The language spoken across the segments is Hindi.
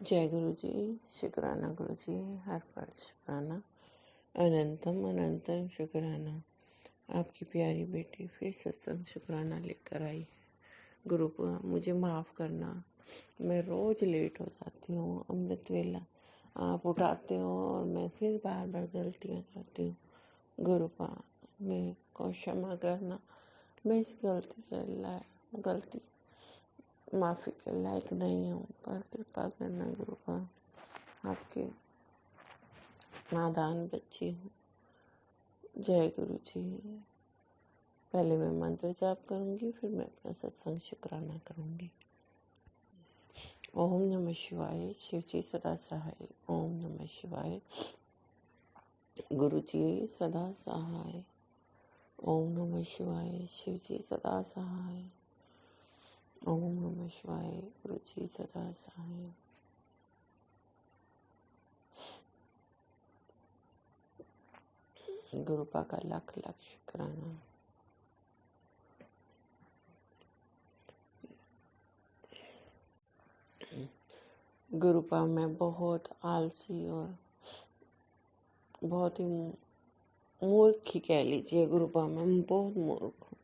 जय गुरु जी, शुक्राना गुरु जी, हर पल शुक्राना, अनंतम अनंतम शुक्राना। आपकी प्यारी बेटी फिर सत्संग शुक्राना लेकर आई है। गुरु मुझे माफ़ करना, मैं रोज़ लेट हो जाती हूँ। अमृत वेला आप उठाते हो और मैं फिर बार बार गलतियाँ करती हूँ। गुरु मेरे को क्षमा करना, मैं इस गलती माफ़ी के लायक नहीं हूँ, पर कृपा करना गुरु आपके नादान बच्ची हूँ। जय गुरु जी। पहले मैं मंत्र जाप करूंगी, फिर मैं अपना सत्संग शुक्राना करूंगी। ओम नमः शिवाय, शिव जी सदा सहाय। ओम नमः शिवाय, गुरु जी सदा सहाय। ओम नमः शिवाय, शिव जी सदा सहाय। ओम नमः शिवाय, गुरु जी सदा सहाय। गुरु का लाख लाख शुक्राना। गुरुपा मैं बहुत आलसी और बहुत ही मूर्ख ही कह लीजिए। गुरुपा मैं बहुत मूर्ख हूँ।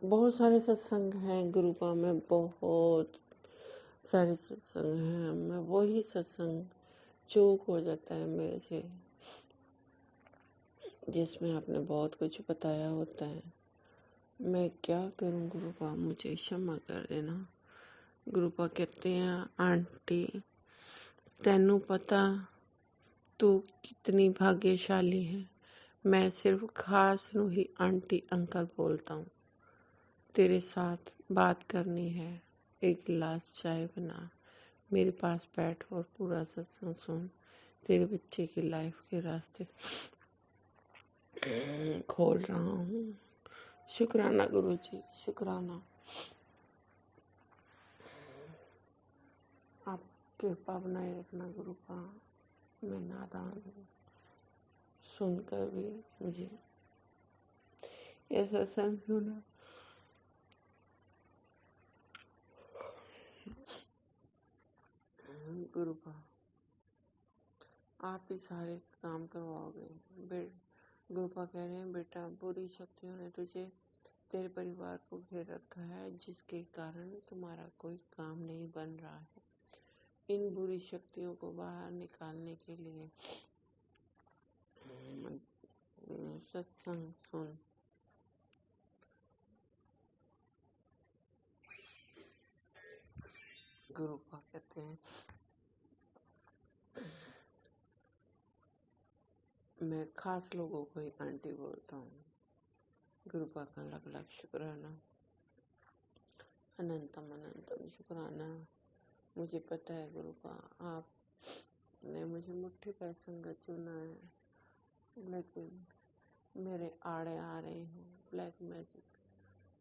बहुत सारे सत्संग हैं गुरुपा में, बहुत सारे सत्संग हैं। मैं वही सत्संग चूक हो जाता है मेरे से, जिसमें आपने बहुत कुछ बताया होता है। मैं क्या करूं गुरुपा, मुझे क्षमा कर देना। गुरुपा कहते हैं, आंटी तेनू पता तू कितनी भाग्यशाली है। मैं सिर्फ खास नू ही आंटी अंकल बोलता हूँ। तेरे साथ बात करनी है, एक गिलास चाय बना, मेरे पास बैठ और पूरा सत्संग सुन। तेरे बच्चे की लाइफ के रास्ते खोल रहा हूँ। शुक्राना गुरु जी, शुक्राना। आप कृपा बनाए रखना गुरु का। मैं नादान हूँ, सुनकर भी मुझे ये सत्संग सुना। गुरु का आप ही सारे काम करवाओगे। गुरुपा कह रहे हैं, बेटा बुरी शक्तियों ने तुझे तेरे परिवार को घेर रखा है, जिसके कारण तुम्हारा कोई काम नहीं बन रहा है। इन बुरी शक्तियों को बाहर निकालने के लिए सत्संग सुन। गुरुपा कहते हैं, मैं खास लोगों को ही आंटी बोलता हूँ। गुरुपा का लाख लाख शुक्राना, अनंतम अनंतम शुक्राना। मुझे पता है गुरुपा, आपने मुझे मुट्ठी भर संगत चुना है, लेकिन मेरे आड़े आ रही हूँ ब्लैक मैजिक,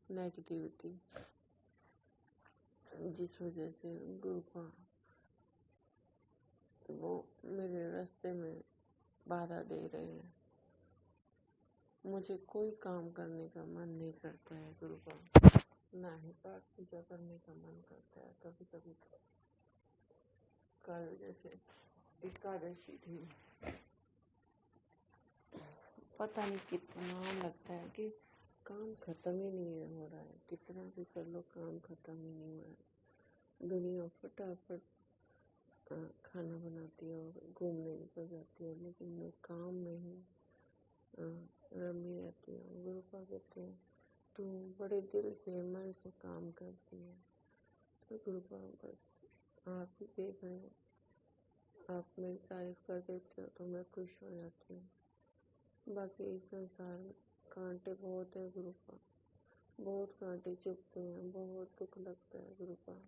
नेगेटिविटी, जिस वजह से गुरुपा वो मेरे रास्ते में बाधा दे रहे हैं। मुझे कोई काम करने का मन नहीं करता है गुरुपा, ना ही पाठ पूजा करने का मन करता है। कभी कभी कल जैसे एकादशी थी, पता नहीं कितना लगता है कि काम खत्म ही नहीं हो रहा है। कितना भी कर लो काम खत्म ही नहीं हो रहा है। दुनिया फटाफट खाना बनाती है और घूमने निकल जाती है, लेकिन मैं काम में ही रमी रहती हूँ। गुरुपा कहते हैं, तू बड़े दिल से मन से काम करती है। तो गुरुपा बस आप ही देख रहे हैं, आप मेरी तारीफ कर देते हो तो मैं खुश हो जाती हूँ। बाकी इस संसार में कांटे बहुत है गुरुपा, बहुत कांटे चुभते हैं, बहुत दुख लगता है गुरुपा।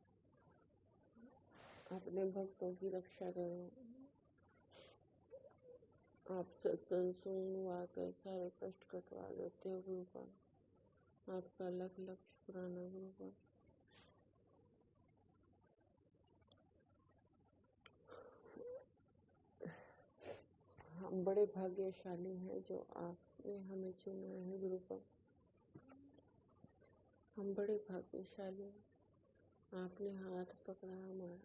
अपने भक्तों की रक्षा करो। आप सत्संग सुनवा कर सारे कष्ट कटवा देते हो गुरुपा। आपका लख लख शुक्राना गुरुपा। हम बड़े भाग्यशाली हैं जो आपने हमें चुना है गुरुपा। हम बड़े भाग्यशाली हैं। आपने हाथ पकड़ा हमारा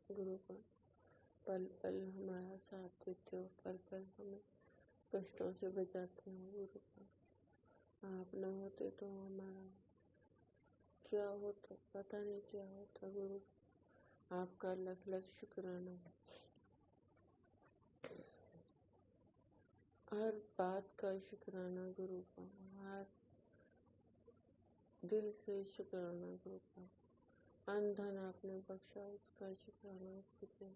गुरु का, पल पल हमारा साथ देते हो, पल पल हमें कष्टों से बचाते हो गुरु का। आप न होते तो हमारा क्या होता, पता नहीं क्या होता गुरु। आपका लख लख शुक्राना। हर बात का शुक्राना गुरु का, हर दिल से शुक्राना गुरु का। अंधन आपने बख्शा उसका शुक्राना कीजिए।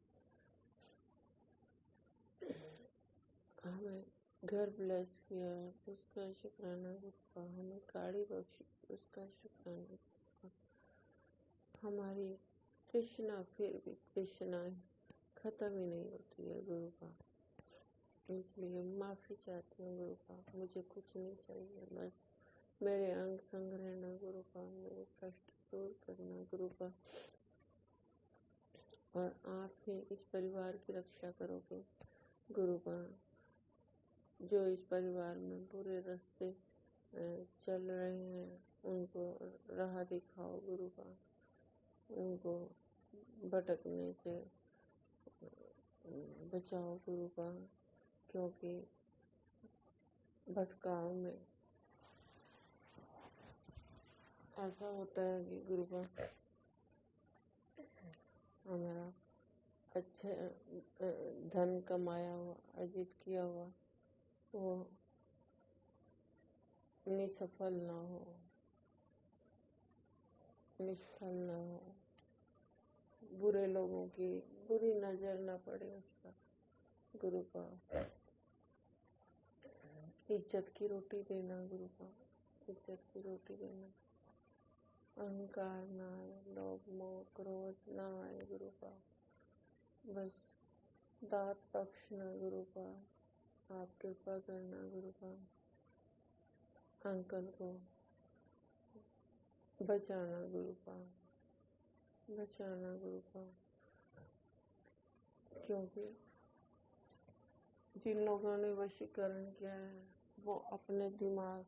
हमें घर ब्लेस किया उसका शुक्राना गुरु का। हमें गाड़ी बख्शी उसका शुक्राना गुरु का। हमारी तृष्णा फिर भी तृष्णा खत्म ही नहीं होती है गुरु का, इसलिए माफी चाहती हूँ गुरु का। मुझे कुछ नहीं चाहिए, बस मेरे अंग संग रहना गुरु का, मेरे कष्ट दूर करना गुरु का, और आप ही इस परिवार की रक्षा करोगे गुरु का। जो इस परिवार में बुरे रास्ते चल रहे हैं उनको राह दिखाओ गुरु का, उनको भटकने से बचाओ गुरु का, क्योंकि भटकाव में ऐसा होता है कि गुरु का हमारा अच्छे धन कमाया हुआ, अर्जित किया हुआ वो निष्फल ना हो, निष्फल ना हो, बुरे लोगों की बुरी नजर ना पड़े उस पर गुरु का। इज्जत की रोटी देना गुरु का, इज्जत की रोटी देना। अहंकार ना आए, लोभ मोह क्रोध ना आए गुरु का, बस दात बख्शना गुरु का। आप कृपा करना गुरु का, अंकल को बचाना गुरु का, बचाना गुरु का, क्योंकि जिन लोगों ने वशीकरण किया है वो अपने दिमाग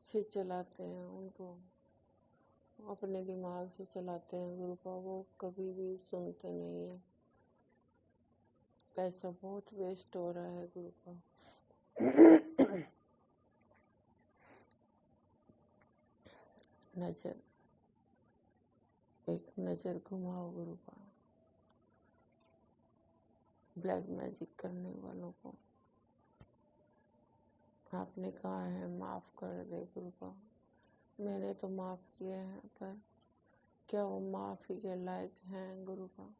से चलाते हैं, उनको अपने दिमाग से चलाते हैं गुरु का, वो कभी भी सुनते नहीं है। पैसा बहुत वेस्ट हो रहा है गुरु का। नजर, एक नजर घुमाओ गुरु का ब्लैक मैजिक करने वालों को। आपने कहा है माफ कर दे गुरु का, मैंने तो माफ किए हैं, पर क्या वो माफी के लायक हैं गुरु का?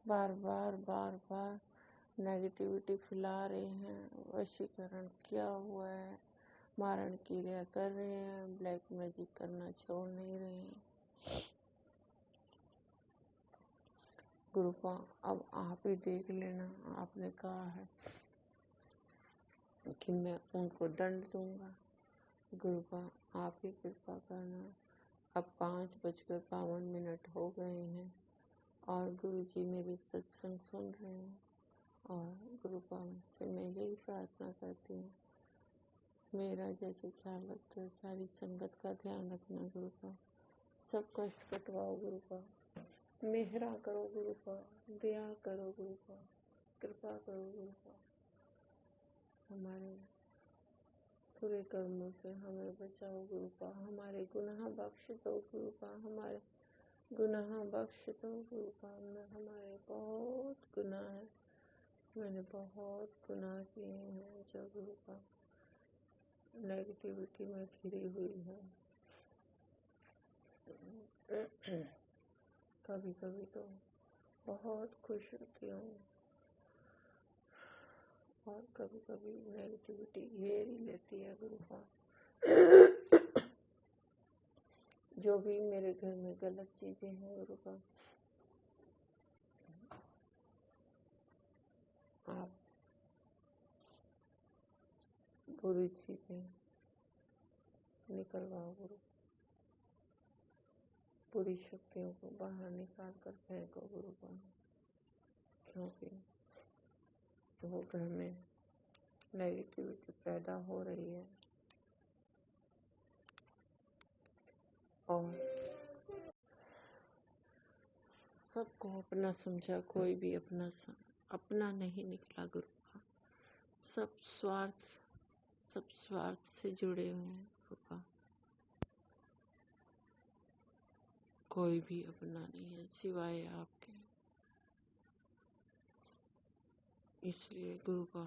बार बार नेगेटिविटी फैला रहे हैं, वशीकरण किया हुआ है, मारण क्रिया कर रहे हैं, ब्लैक मैजिक करना छोड़ नहीं रहे हैं गुरु का। अब आप ही देख लेना, आपने कहा है कि मैं उनको दंड दूंगा गुरु का, आप ही कृपा करना। अब 5:52 हो गए हैं और गुरु जी मेरी सत्संग सुन रहे हैं, और गुरु का से मैं यही प्रार्थना करती हूँ, मेरा जैसे ख्याल रखते हो सारी संगत का ध्यान रखना गुरु का, सब कष्ट कटवाओ गुरु का, मेहरा करो गुरु का, दया करो गुरु का, कृपा करो गुरु का। हमारे बुरे कर्मों से हमें बचाओ गुरु का, हमारे गुनाह बख्श दो गुरु का, हमारे गुनाह बख्श दो गुरु का। हमारे बहुत गुनाह है, मैंने बहुत गुनाह किए हैं जो गुरु का नेगेटिविटी में घिरी हुई है। कभी कभी तो बहुत खुश होती हूँ और कभी कभी नेगेटिविटी घेर ही लेती है गुरु का। जो भी मेरे घर में गलत चीजें हैं गुरु का, आप बुरी चीजें निकलवाओ गुरु, बुरी शक्तियों को बाहर निकाल कर फेंको गुरु का, क्योंकि वो घर में नेगेटिविटी पैदा हो रही है और सबको अपना समझा, कोई भी अपना नहीं निकला गुरुपा। सब स्वार्थ से जुड़े हुए हैं गुरुपा। कोई भी अपना नहीं है सिवाय आपके। इसलिए गुरुपा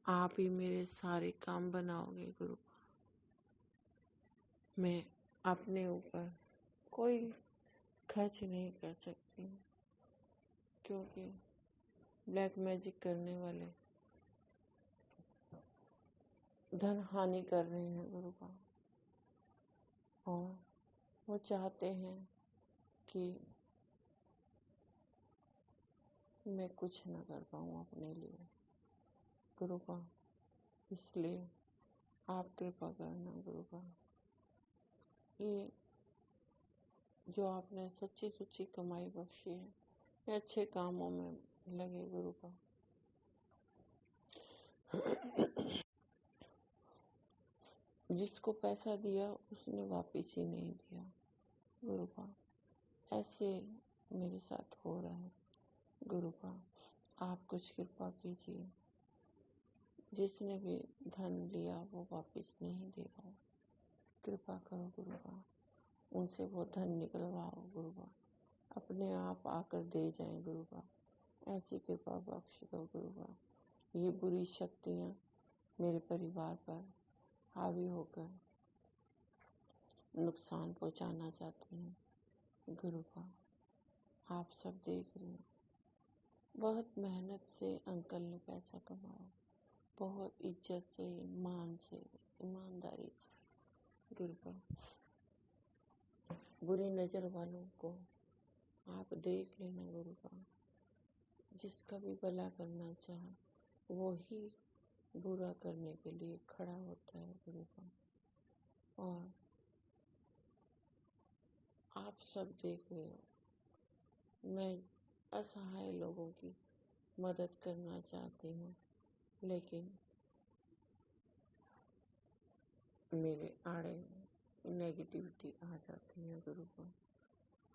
आप ही मेरे सारे काम बनाओगे गुरुपा। मैं अपने ऊपर कोई खर्च नहीं कर सकती हूँ, क्योंकि ब्लैक मैजिक करने वाले धन हानि कर रहे हैं गुरुपा। और वो चाहते हैं कि मैं कुछ न कर पाऊँ अपने लिए गुरुपा। इसलिए आप कृपा करना गुरुपा। ये जो आपने सच्ची सुच्ची कमाई बख्शी है, ये अच्छे कामों में लगे गुरुपा। जिसको पैसा दिया उसने वापिस ही नहीं दिया गुरुपा। ऐसे मेरे साथ हो रहा है गुरुपा। आप कुछ कृपा कीजिए। जिसने भी धन लिया वो वापिस नहीं दे रहा है, कृपा करो गुरुपा। उनसे वो धन निकलवाओ गुरुपा। अपने आप आकर दे जाएं गुरुपा। ऐसी कृपा बख्श दो गुरुपा। ये बुरी शक्तियाँ मेरे परिवार पर हावी होकर नुकसान पहुंचाना चाहती हैं गुरुपा। आप सब देख रहे हैं, बहुत मेहनत से अंकल ने पैसा कमाया, बहुत इज्जत से, मान से, ईमानदारी से गुरुपा। बुरी नजर वालों को आप देख लेना गुरुपा। जिसका भी भला करना चाहे वो ही बुरा करने के लिए खड़ा होता है गुरुपा। और आप सब देख रहे हो, मैं असहाय लोगों की मदद करना चाहती हूँ, लेकिन मेरे आड़े नेगेटिविटी आ जाती है गुरुपा।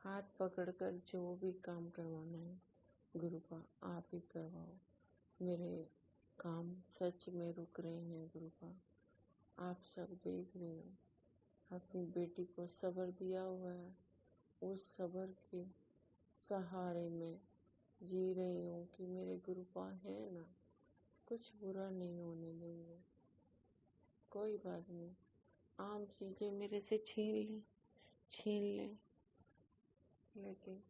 हाथ पकड़कर जो भी काम करवाना है गुरुपा आप ही करवाओ। मेरे काम सच में रुक रहे हैं गुरुपा। आप सब देख रहे हो, अपनी बेटी को सब्र दिया हुआ है, उस सब्र के सहारे में जी रही हूँ कि मेरे गुरुपा है ना, कुछ बुरा नहीं होने देंगे। कोई बात नहीं, आम चीजें मेरे से छीन ले, लेकिन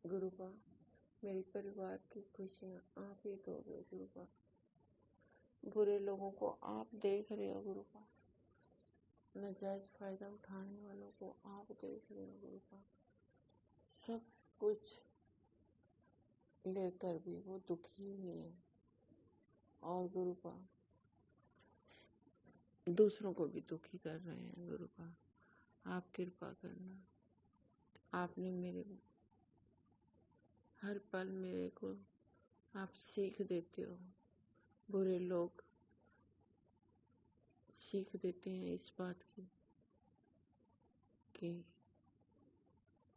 गुरुपा मेरे परिवार की खुशियाँ आप ही दोगे गुरुपा। बुरे लोगों को आप देख रहे हो गुरुपा। नाजायज फायदा उठाने वालों को आप देख रहे हो गुरुपा। सब कुछ लेकर भी वो दुखी ही है। और गुरुपा दूसरों को भी दुखी कर रहे हैं गुरुपा। आप कृपा करना। आपने मेरे हर पल मेरे को आप सीख देते हो। बुरे लोग सीख देते हैं इस बात की कि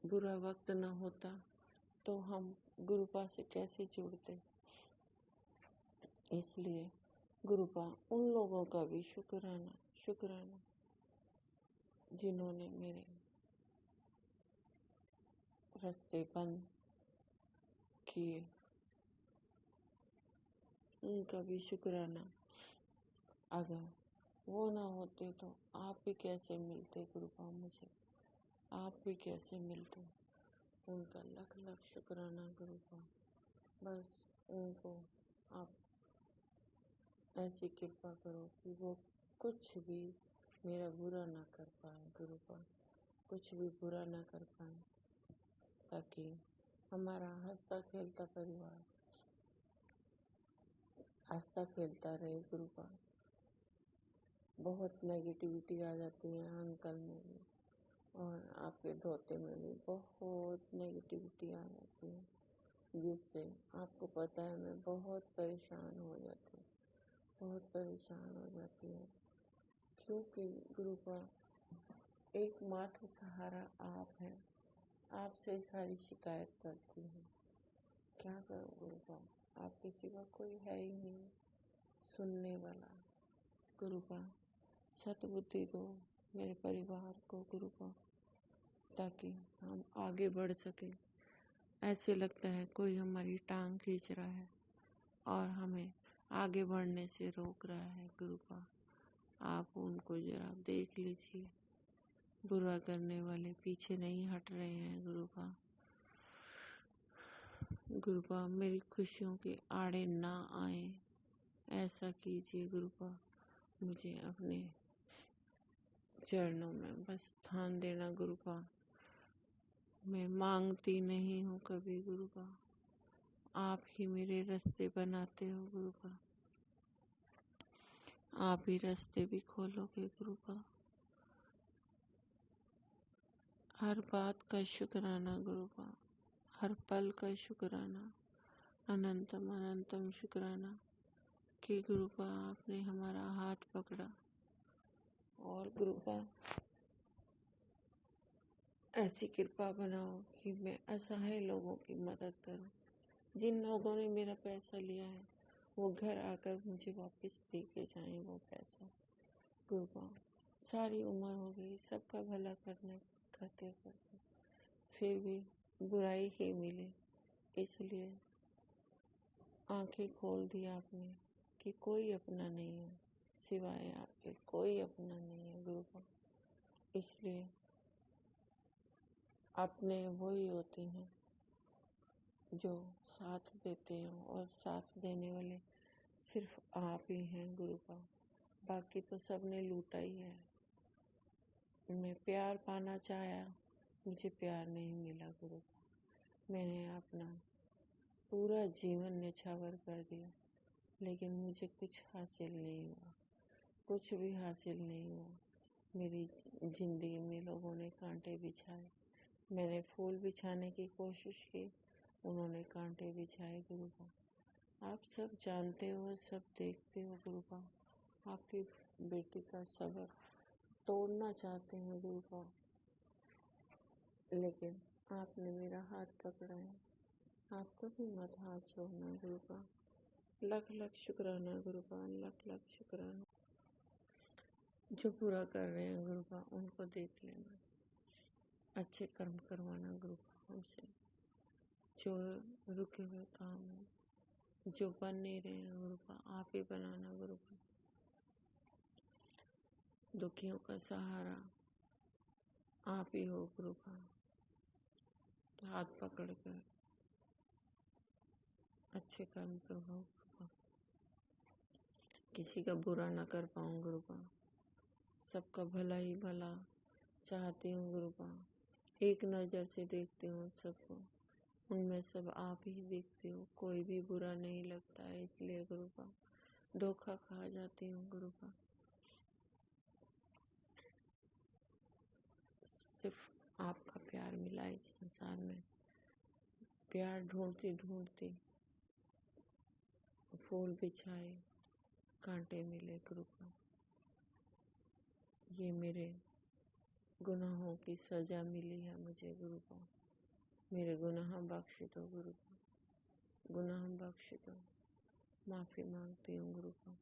बुरा वक्त न होता तो हम गुरुपा से कैसे जुड़ते। इसलिए गुरुपा उन लोगों का भी शुक्राना जिन्होंने मेरे रास्ते बंद किए, उनका भी शुक्राना। अगर वो ना होते तो आप भी कैसे मिलते गुरुपा मुझे, आप भी कैसे मिलते। उनका लख लख शुक्राना गुरुपा। बस उनको आप ऐसी कृपा करो कि वो कुछ भी मेरा बुरा ना कर पाए गुरुपा, कुछ भी बुरा ना कर पाए, ताकि हमारा हंसता खेलता परिवार हंसता खेलता रहे गुरुपा। बहुत नेगेटिविटी आ जाती है अंकल में भी और आपके धोते में भी बहुत नेगेटिविटी आ जाती है, जिससे आपको पता है मैं बहुत परेशान हो जाती हूँ, बहुत परेशान हो जाती हूँ क्योंकि गुरुपा एकमात्र सहारा आप है। आपसे ही सारी शिकायत करती हूँ। क्या करूँ गुरुपा, आपके सिवा कोई है ही नहीं सुनने वाला। गुरुपा सद्बुद्धि दो मेरे परिवार को गुरुपा, ताकि हम आगे बढ़ सके। ऐसे लगता है कोई हमारी टांग खींच रहा है और हमें आगे बढ़ने से रोक रहा है। गुरुपा आप उनको जरा देख लीजिए, बुरा करने वाले पीछे नहीं हट रहे हैं। गुरुपा गुरुपा मेरी खुशियों के आड़े ना आए, ऐसा कीजिए। गुरुपा मुझे अपने चरणों में बस स्थान देना। गुरुपा मैं मांगती नहीं हूँ कभी गुरुपा, आप ही मेरे रास्ते बनाते हो। गुरुपा आप ही रास्ते भी खोलोगे। गुरुपा हर बात का शुक्राना गुरुपा, हर पल का शुक्राना, अनंतम अनंतम शुक्राना कि गुरुपा आपने हमारा हाथ पकड़ा। और गुरुपा ऐसी कृपा बनाओ कि मैं असहाय लोगों की मदद करूं। जिन लोगों ने मेरा पैसा लिया है वो घर आकर मुझे वापस दे के जाएं वो पैसा। गुरुपा सारी उम्र हो गई सबका भला करने करते करते, फिर भी बुराई ही मिली। इसलिए आंखें खोल दी आपने कि कोई अपना नहीं है, सिवाय आपके कोई अपना नहीं है। गुरुपा इसलिए अपने वही होते हैं जो साथ देते हैं, और साथ देने वाले सिर्फ आप ही हैं। गुरुपा बाकी तो सबने लूटा ही है। मैं प्यार पाना चाहा, मुझे प्यार नहीं मिला। गुरुपा मैंने अपना पूरा जीवन निछावर कर दिया, लेकिन मुझे कुछ हासिल नहीं हुआ, कुछ भी हासिल नहीं हुआ। मेरी जिंदगी में लोगों ने कांटे बिछाए, मैंने फूल बिछाने की कोशिश की, उन्होंने कांटे बिछाए। गुरुपा आप सब जानते हो, सब देखते हो। गुरुपा आपकी बेटी का सबर तोड़ना चाहते हैं गुरुपा, लेकिन आपने मेरा हाथ पकड़ा है। आप कभी मत हाथ छोड़ना गुरुपा। लख लख शुक्राना गुरुपा, लख लख शुक्राना। जो बुरा कर रहे हैं गुरुपा उनको देख लेना, अच्छे कर्म करवाना गुरुपा हमसे। जो रुके हुए काम है, जो बन नहीं रहे हैं गुरुपा आप ही बनाना। गुरुपा दुखियों का सहारा आप ही हो। गुरुपा हाथ पकड़ कर अच्छे कर्म करवाओ गुरुपा, किसी का बुरा ना कर पाऊँ गुरुपा, सबका भला ही भला चाहती हूँ। गुरुपा एक नज़र से देखती हूँ सबको, उनमें सब आप ही देखते हो, कोई भी बुरा नहीं लगता है। इसलिए गुरुपा धोखा खा जाती हूँ। गुरुपा सिर्फ आपका प्यार मिला इस संसार में, प्यार ढूंढती ढूंढती फूल बिछाए, कांटे मिले। गुरुपा ये मेरे गुनाहों की सजा मिली है मुझे। गुरुपा मेरे गुनाह बख्श दो। गुरुपा गुनाह बख्श दो, माफ़ी मांगती हूँ। गुरुपा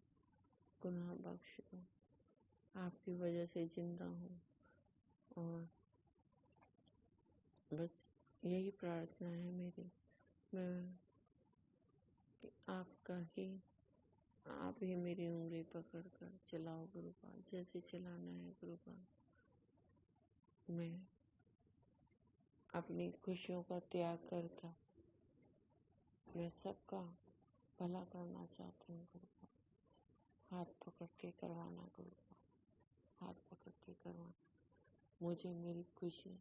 गुनाह बख्श दो, आपकी वजह से जिंदा हूँ, और बस यही प्रार्थना है मेरी। मैं कि आप ही मेरी उंगली पकड़ कर चलाओ गुरुपा, जैसे चलाना है। गुरुपा मैं अपनी खुशियों का त्याग करके मैं सबका भला करना चाहती हूँ। गुरुपा हाथ पकड़ के करवाना। गुरुपा हाथ पकड़ के करवाना, मुझे मेरी खुशी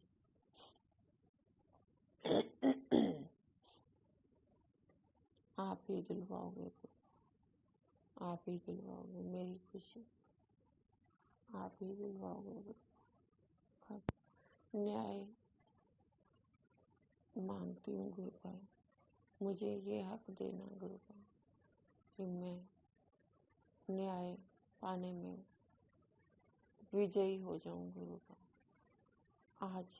आप ही दिलवाओगे। गुरुपा आप ही दिलवाओगे मेरी खुशी, आप ही दिलवाओगे। गुरुपा बस न्याय मांगती हूँ। गुरुपा मुझे ये हक देना गुरुपा कि मैं न्याय पाने में विजयी हो जाऊं गुरु का। आज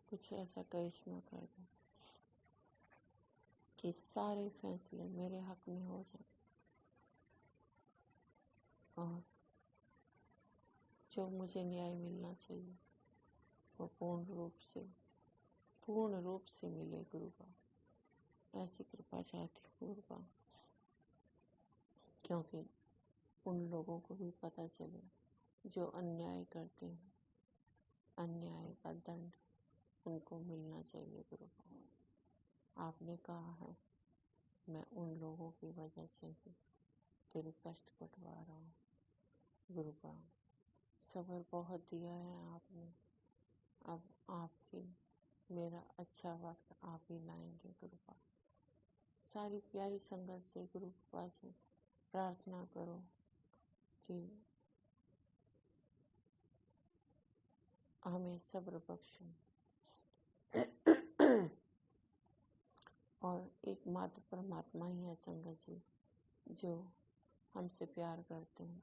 कुछ ऐसा करिश्मा कर दो कि सारे फैसले मेरे हक में हो जाए और जो मुझे न्याय मिलना चाहिए वो पूर्ण रूप से मिले गुरु का। ऐसी कृपा चाहती हूँ गुरु का, क्योंकि उन लोगों को भी पता चले जो अन्याय करते हैं, अन्याय का दंड उनको मिलना चाहिए गुरु का। आपने कहा है मैं उन लोगों की वजह से ही तेरे कष्ट कटवा रहा हूँ गुरु का। सब्र बहुत दिया है आपने, अब आप ही मेरा अच्छा वक्त आप ही लाएंगे गुरु का। सारी प्यारी संगत से गुरु कृपा से प्रार्थना करो कि हमें सब्र बख्शो और एकमात्र परमात्मा ही है संगत जी जो हमसे प्यार करते हैं।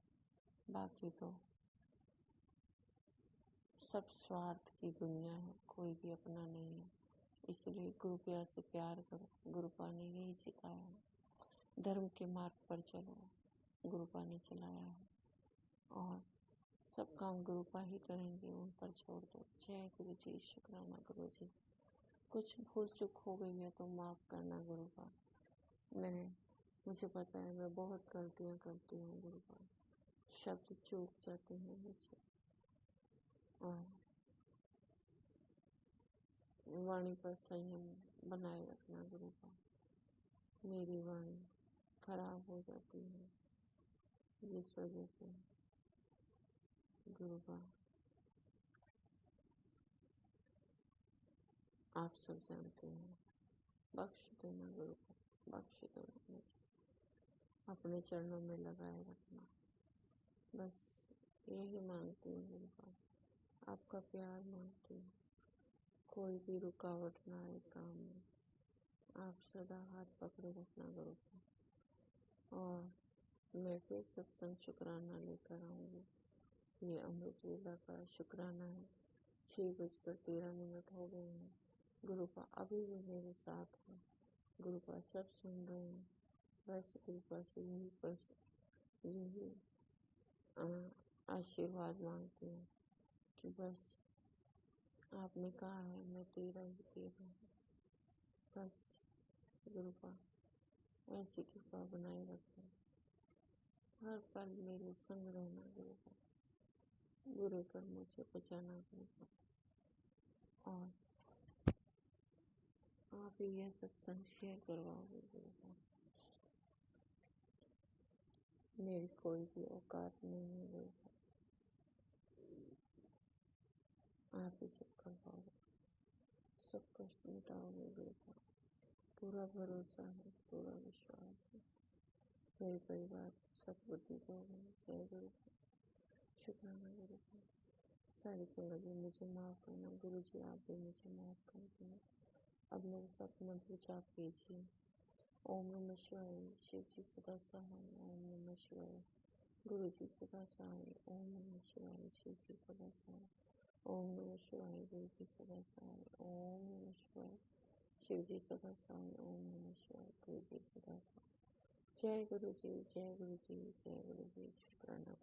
बाकी तो सब स्वार्थ की दुनिया है, कोई भी अपना नहीं है। इसलिए गुरु प्यार से प्यार करो। गुरुपा ने यही सिखाया है। धर्म के मार्ग पर चलो, गुरुपा ने चलाया है और सब काम गुरुपा ही करेंगे, उन पर छोड़ दो। जय गुरु जी, शुक्राना गुरु जी। कुछ भूल चूक हो गई है तो माफ करना गुरुपा। मुझे पता है मैं बहुत गलतियां करती हूँ गुरुपा, शब्द चूक जाते हैं मुझे और वाणी पर संयम बनाए रखना गुरुपा। मेरी वाणी खराब हो जाती है इस वजह से गुरुपा। आप सब जानते हैं, बख्श देना गुरुपा, बख्श देना मुझे। अपने चरणों में लगाए रखना, बस यही मांगती हूँ गुरुपा। आपका प्यार मांगती हूँ। कोई भी रुकावट ना आए काम में, आप सदा हाथ पकड़े रखना गुरुपा। और मैं फिर सत्संग शुक्राना लेकर आऊँगी। ये अमृत वेला का शुक्राना है। 6:13 हो गए हैं। गुरुपा अभी भी मेरे साथ है। गुरुपा सब सुन रहे हैं। बस गुरुपा से यही आशीर्वाद मांगती हूँ कि बस आपने कहा है मैं तेरा ही तेरा हूँ। बस गुरुपा ऐसी कृपा बनाए रखो, हर पल मेरे संग रहना गुरुपा। बुरे कर मुझे बचाना गुरुपा। और आप ही यह सत्संग शेयर करवाओगे गुरुपा। मेरी कोई भी औकात नहीं है गुरुपा, आप ही सब करवाओगे, सब कष्ट मिटाओगे गुरुपा। पूरा भरोसा है, पूरा विश्वास है। मेरे परिवार सद्बुद्धि दोगे। जय गुरुपा, शुक्राना गुरुपा। सारी संगत जी मुझे माफ करना। गुरु जी आप भी मुझे माफ कर देना। अब मेरे साथ मंत्र जाप कीजिए। ओम नमः शिवाय, शिव जी सदा सहाय। ओम नमः शिवाय, गुरु जी सदा सहाय। ओम नमः शिवाय, शिव जी सदा सहाय। ओम नमः शिवाय, गुरु जी सदा सहाय। ओम नमः शिवाय, शिव जी सदा सहाय। ओम नमः शिवाय, गुरु जी सदा सहाय। जय गुरु जी, जय गुरु जी, जय गुरु जी। शुक्राना।